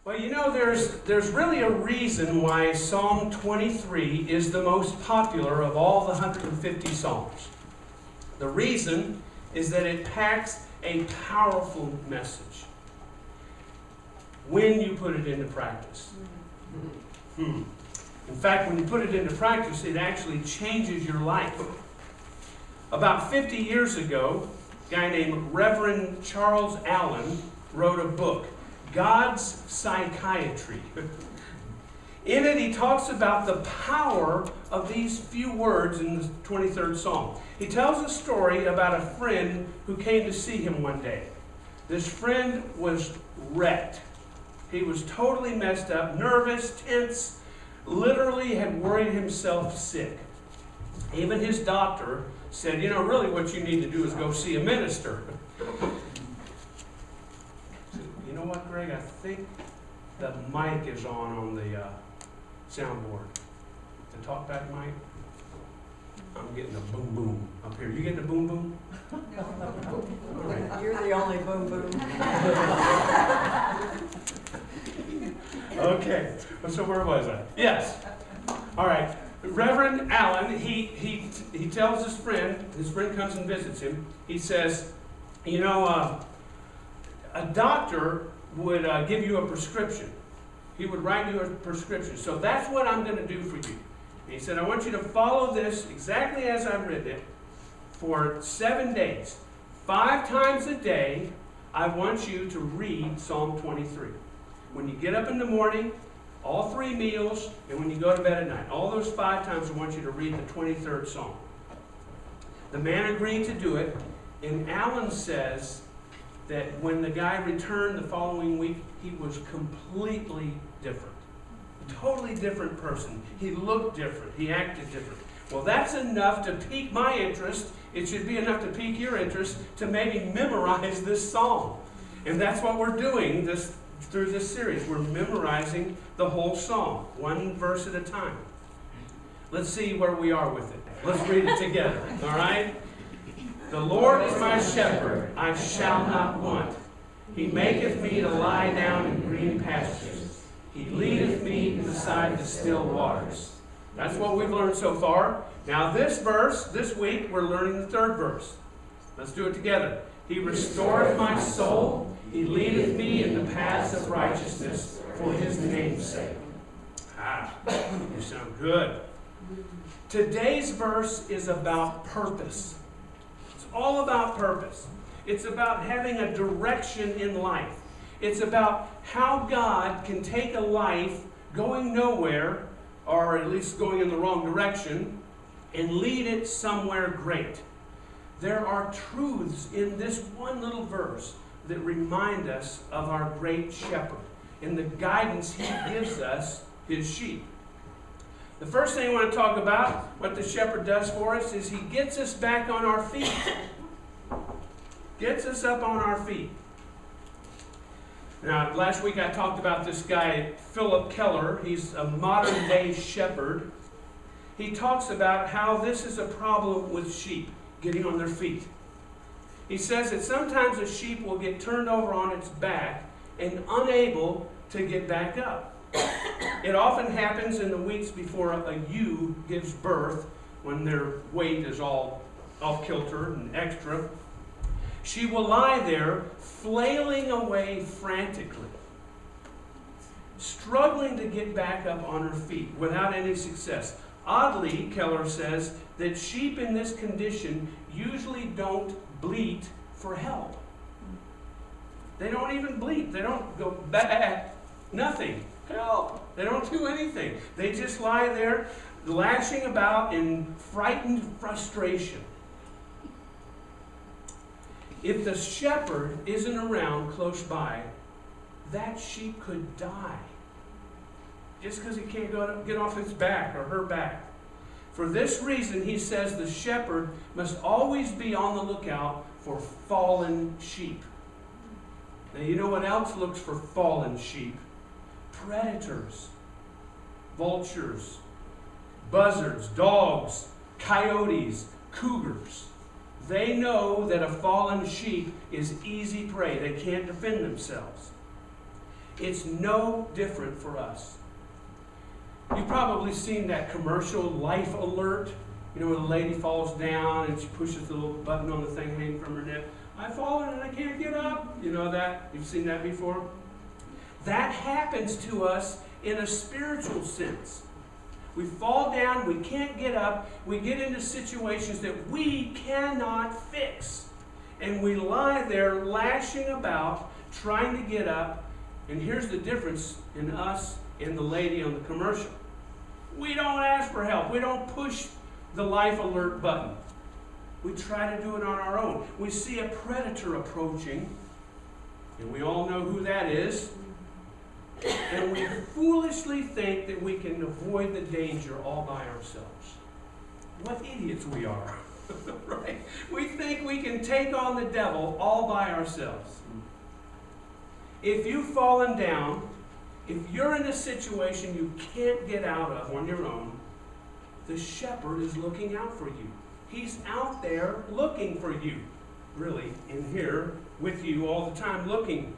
Well, you know, there's really a reason why Psalm 23 is the most popular of all the 150 Psalms. The reason is that it packs a powerful message when you put it into practice. In fact, when you put it into practice, it actually changes your life. About 50 years ago, a guy named Reverend Charles Allen wrote a book, God's Psychiatry. In it, he talks about the power of these few words in the 23rd Psalm. He tells a story about a friend who came to see him one day. This friend was wrecked. He was totally messed up, nervous, tense, literally had worried himself sick. Even his doctor said, you know, really what you need to do is go see a minister. You know what, Greg? I think the mic is on the soundboard. The talkback mic. I'm getting a boom boom up here. You getting a boom boom? No. Right. You're the only boom boom. Okay. So where was I? Yes. All right. Reverend Allen, he tells his friend comes and visits him. He says, you know, a doctor would give you a prescription. He would write you a prescription. So that's what I'm going to do for you. And he said, I want you to follow this exactly as I've written it for 7 days. 5 times a day, I want you to read Psalm 23. When you get up in the morning, all 3 meals, and when you go to bed at night. All those 5 times I want you to read the 23rd Psalm. The man agreed to do it, and Allen says that when the guy returned the following week, he was completely different. A totally different person. He looked different. He acted different. Well, that's enough to pique my interest. It should be enough to pique your interest to maybe memorize this psalm. And that's what we're doing through this series. We're memorizing the whole psalm, 1 verse at a time. Let's see where we are with it. Let's read it together, all right? The Lord is my shepherd, I shall not want. He maketh me to lie down in green pastures. He leadeth me beside the still waters. That's what we've learned so far. Now this week, we're learning the 3rd verse. Let's do it together. He restoreth my soul. He leadeth me in the paths of righteousness for his name's sake. You sound good. Today's verse is about purpose. It's all about purpose. It's about having a direction in life. It's about how God can take a life going nowhere, or at least going in the wrong direction, and lead it somewhere great. There are truths in this one little verse that remind us of our great shepherd and the guidance he gives us, his sheep. The first thing I want to talk about, what the shepherd does for us, is he gets us back on our feet. Gets us up on our feet. Now, last week I talked about this guy, Philip Keller. He's a modern-day shepherd. He talks about how this is a problem with sheep getting on their feet. He says that sometimes a sheep will get turned over on its back and unable to get back up. It often happens in the weeks before a ewe gives birth, when their weight is all off kilter and extra. She will lie there, flailing away frantically, struggling to get back up on her feet without any success. Oddly, Keller says that sheep in this condition usually don't bleat for help. They don't even bleat. They don't go back. Nothing. Help. They don't do anything. They just lie there lashing about in frightened frustration. If the shepherd isn't around close by, that sheep could die. Just because he can't get off his back or her back. For this reason, he says the shepherd must always be on the lookout for fallen sheep. Now, you know what else looks for fallen sheep? Predators, vultures, buzzards, dogs, coyotes, cougars. They know that a fallen sheep is easy prey. They can't defend themselves. It's no different for us. You've probably seen that commercial, Life Alert. You know, when a lady falls down and she pushes the little button on the thing hanging from her neck. I've fallen and I can't get up. You know that? You've seen that before? That happens to us in a spiritual sense. We fall down, we can't get up, we get into situations that we cannot fix. And we lie there lashing about, trying to get up. And here's the difference in us and the lady on the commercial. We don't ask for help. We don't push the Life Alert button. We try to do it on our own. We see a predator approaching, and we all know who that is. And we foolishly think that we can avoid the danger all by ourselves. What idiots we are, right? We think we can take on the devil all by ourselves. If you've fallen down, if you're in a situation you can't get out of on your own, the shepherd is looking out for you. He's out there looking for you, really, in here with you all the time looking.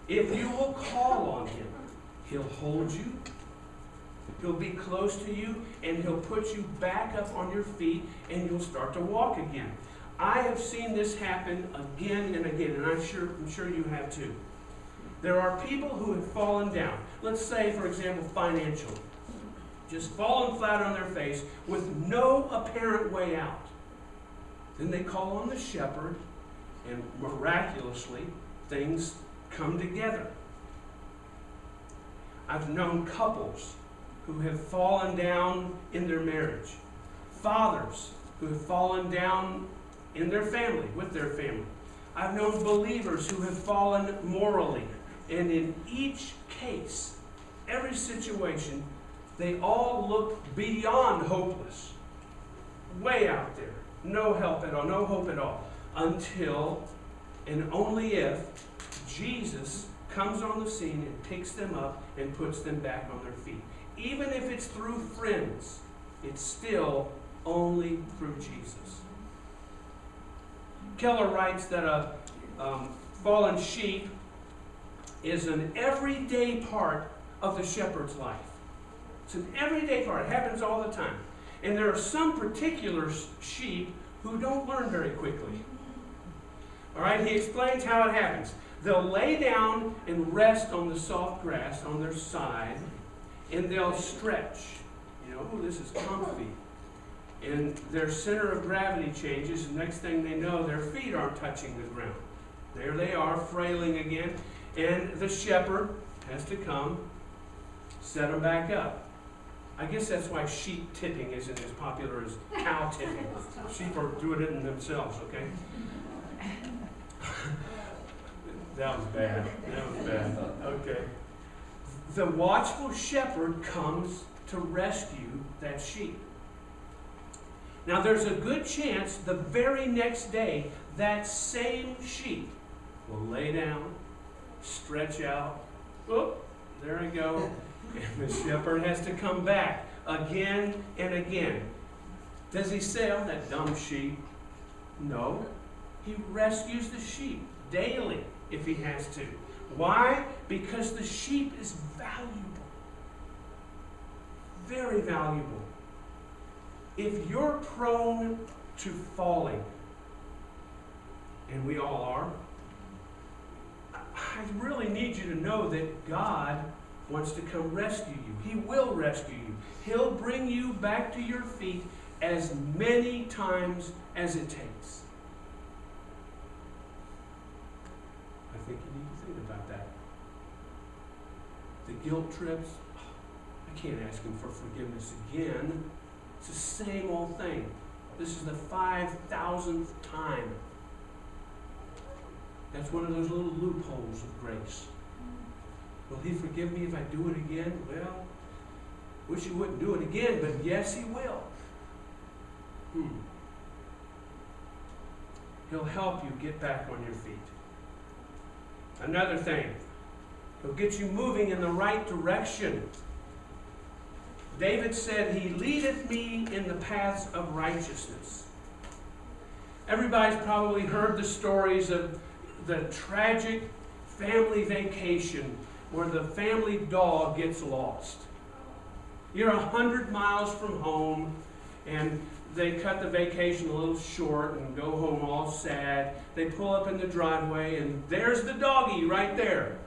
If you will call on him, he'll hold you, he'll be close to you, and he'll put you back up on your feet, and you'll start to walk again. I have seen this happen again and again, and I'm sure you have too. There are people who have fallen down. Let's say, for example, financially. Just fallen flat on their face with no apparent way out. Then they call on the shepherd, and miraculously, things come together. I've known couples who have fallen down in their marriage. Fathers who have fallen down in their family, with their family. I've known believers who have fallen morally. And in each case, every situation, they all look beyond hopeless. Way out there. No help at all, no hope at all. Until, and only if, Jesus comes on the scene and picks them up and puts them back on their feet. Even if it's through friends, it's still only through Jesus. Keller writes that a fallen sheep is an everyday part of the shepherd's life. It's an everyday part. It happens all the time. And there are some particular sheep who don't learn very quickly. All right, he explains how it happens. They'll lay down and rest on the soft grass on their side, and they'll stretch. You know, oh, this is comfy. And their center of gravity changes, and next thing they know, their feet aren't touching the ground. There they are, frailing again, and the shepherd has to come, set them back up. I guess that's why sheep tipping isn't as popular as cow tipping. Sheep are doing it themselves, okay? That was bad. That was bad. Okay. The watchful shepherd comes to rescue that sheep. Now, there's a good chance the very next day that same sheep will lay down, stretch out. Whoop, there I go. And the shepherd has to come back again and again. Does he say, oh, that dumb sheep? No. He rescues the sheep daily if he has to. Why? Because the sheep is valuable. Very valuable. If you're prone to falling, and we all are, I really need you to know that God wants to come rescue you. He will rescue you. He'll bring you back to your feet as many times as it takes. I think you need to think about that. The guilt trips, I can't ask him for forgiveness again. It's the same old thing. This is the 5,000th time. That's one of those little loopholes of grace. Will he forgive me if I do it again? Well, wish he wouldn't do it again, but yes, he will. He'll help you get back on your feet. Another thing, he'll get you moving in the right direction. David said, he leadeth me in the paths of righteousness. Everybody's probably heard the stories of the tragic family vacation where the family dog gets lost. You're 100 miles from home, and they cut the vacation a little short and go home all sad. They pull up in the driveway, and there's the doggy right there.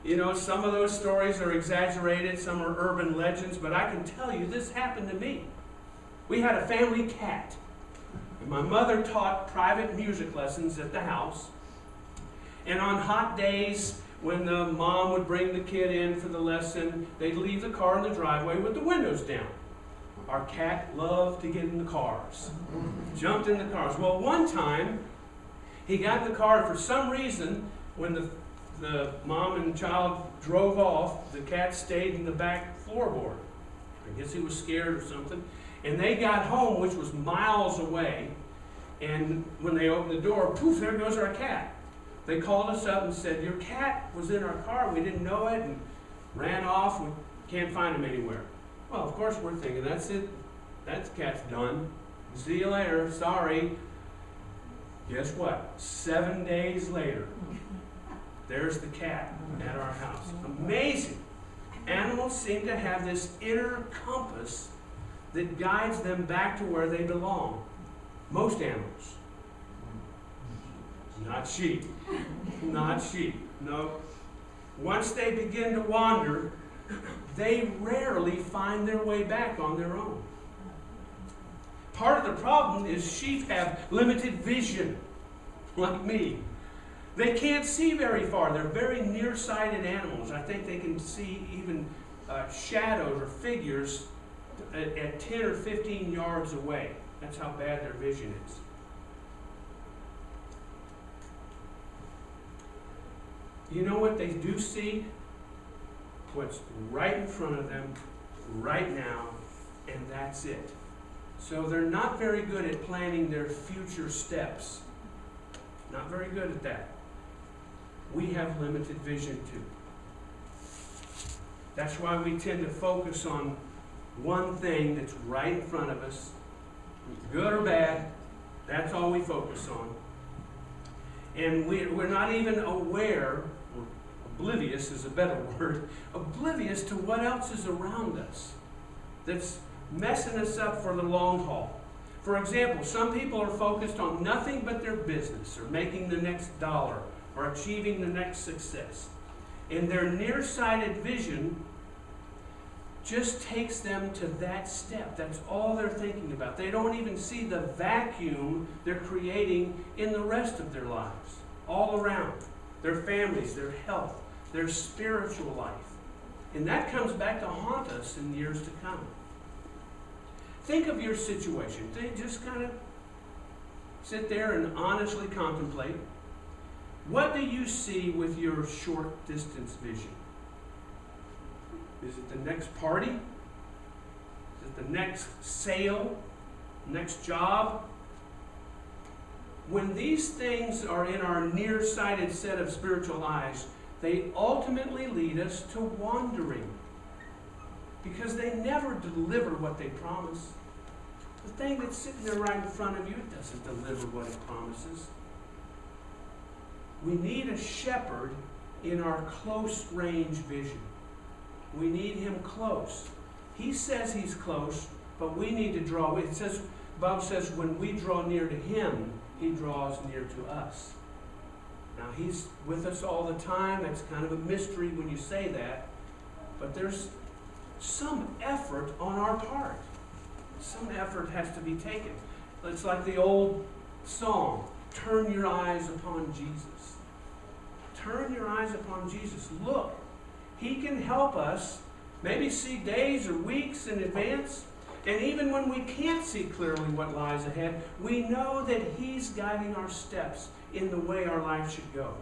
You know, some of those stories are exaggerated, some are urban legends, but I can tell you this happened to me. We had a family cat, and my mother taught private music lessons at the house. And on hot days, when the mom would bring the kid in for the lesson, they'd leave the car in the driveway with the windows down. Our cat loved to get in the cars, jumped in the cars. Well, one time, he got in the car, and for some reason, when the mom and child drove off, the cat stayed in the back floorboard. I guess he was scared or something. And they got home, which was miles away, and when they opened the door, poof, there goes our cat. They called us up and said, your cat was in our car, we didn't know it, and ran off, we can't find him anywhere. Well, of course we're thinking, that's it, that cat's done. See you later, sorry. Guess what? 7 days later, there's the cat at our house. Amazing. Animals seem to have this inner compass that guides them back to where they belong. Most animals. Not sheep. Not sheep. No. Once they begin to wander, they rarely find their way back on their own. Part of the problem is sheep have limited vision, like me. They can't see very far. They're very nearsighted animals. I think they can see even shadows or figures at 10 or 15 yards away. That's how bad their vision is. You know what they do see? What's right in front of them, right now, and that's it. So they're not very good at planning their future steps. Not very good at that. We have limited vision too. That's why we tend to focus on one thing that's right in front of us, good or bad, that's all we focus on. And we're not even aware, or oblivious is a better word, oblivious to what else is around us that's messing us up for the long haul. For example, some people are focused on nothing but their business, or making the next dollar, or achieving the next success. And their nearsighted vision just takes them to that step. That's all they're thinking about. They don't even see the vacuum they're creating in the rest of their lives, all around. Their families, their health, their spiritual life. And that comes back to haunt us in years to come. Think of your situation. Just kind of sit there and honestly contemplate. What do you see with your short distance vision? Is it the next party? Is it the next sale? Next job? When these things are in our nearsighted set of spiritual eyes, they ultimately lead us to wandering. Because they never deliver what they promise. The thing that's sitting there right in front of you doesn't deliver what it promises. We need a shepherd in our close range vision. We need him close. He says he's close, but we need to draw. It says, Bob says, when we draw near to him, he draws near to us. Now, he's with us all the time. That's kind of a mystery when you say that. But there's some effort on our part. Some effort has to be taken. It's like the old song, turn your eyes upon Jesus. Turn your eyes upon Jesus. Look, he can help us maybe see days or weeks in advance. And even when we can't see clearly what lies ahead, we know that he's guiding our steps in the way our life should go.